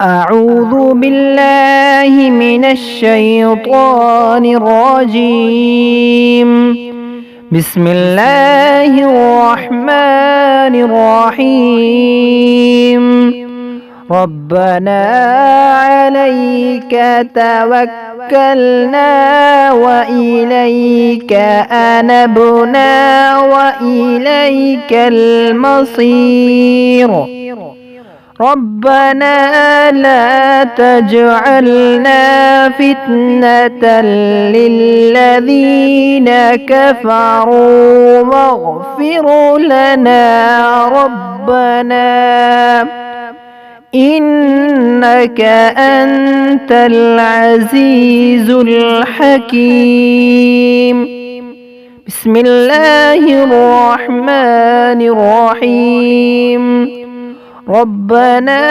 أعوذ بالله من الشيطان الرجيم. بسم الله الرحمن الرحيم. ربنا عليك توكلنا وإليك أنبنا وإليك المصير. ربنا لا تجعلنا فتنة للذين كفروا واغفر لنا ربنا إنك أنت العزيز الحكيم. بسم الله الرحمن الرحيم. ربنا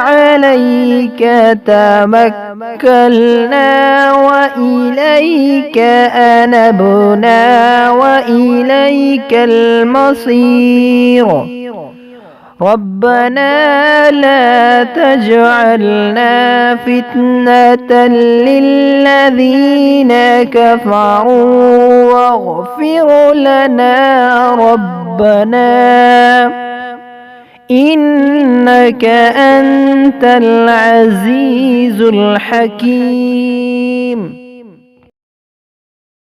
عليك توكلنا وإليك أنبنا وإليك المصير. ربنا لا تجعلنا فتنة للذين كفروا واغفر لنا ربنا إنك أنت العزيز الحكيم.